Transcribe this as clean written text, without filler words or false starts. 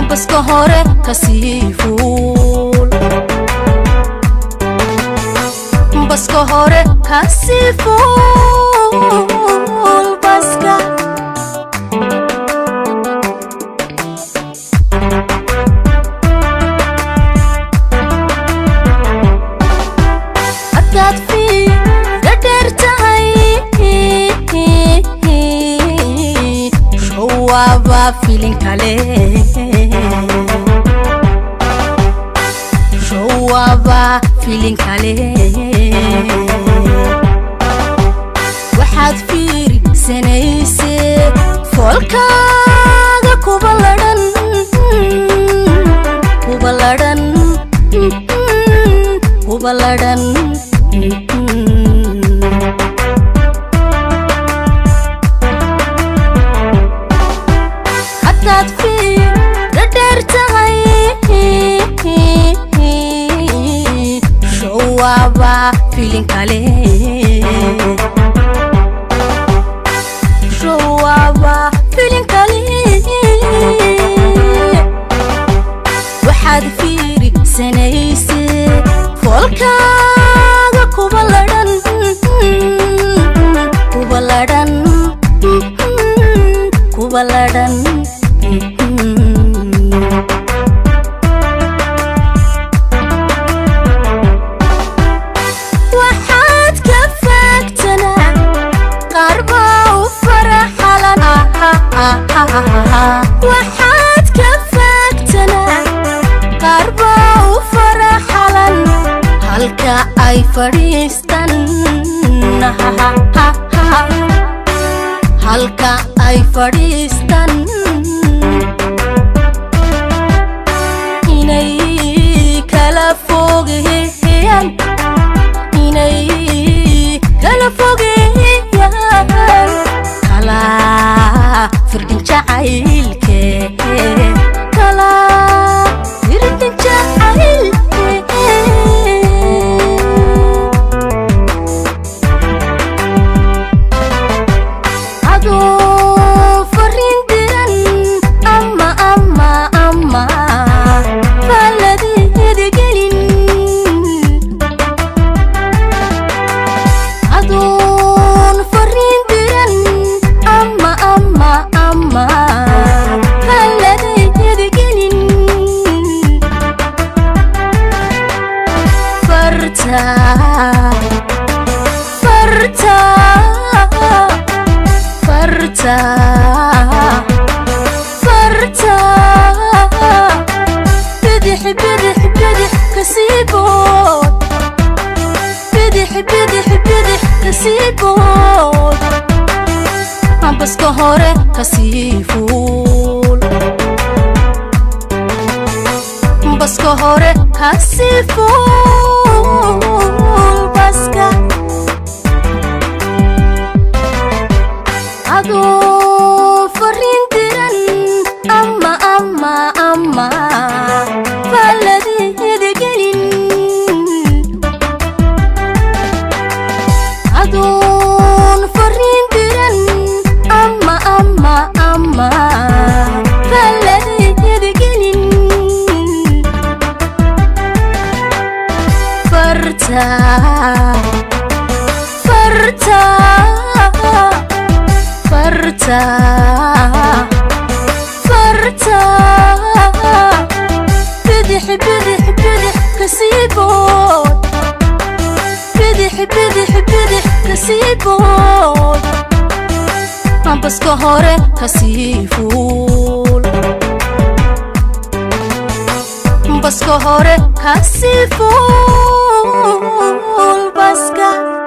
Baska hore kasi fuul Baska hore kasi fuul Baska Haddaad fiida dheer tahay Showaba filin kale Showaba filin kale Waxaad fiirsanayse Foolkaaga kubaladan Kubaladan Kubaladan Haddaad fiida dheer tahay Showaba filin kale Showaba filin kale Waxaad fiirsanayse Foolkaaga kubaladan Kubaladan Kubaladan Waxaad ka faagtana qarba u faraxalan Waxaad ka faagtana ay fadhiistan halka ay fadhiistan inay kala fogeeyaan inay kala fogeeyaan kala firdhin jacaylkee kala firdhin jacaylkee adoo fariin diran ama falladeeda gelin adoon fariin diran ama falladeeda gelin farta بدح كسيبود بدح كسيبود باسكا هوري كسيفول باسكا هوري كسيفول باسكا adoo fariin diran ama falladeeda gelin adoon fariin diran ama falladeeda gelin farta بدح كسيبود بدح كسيبود باسكا هوري كسيفول باسكا هوري كسيفول باسكا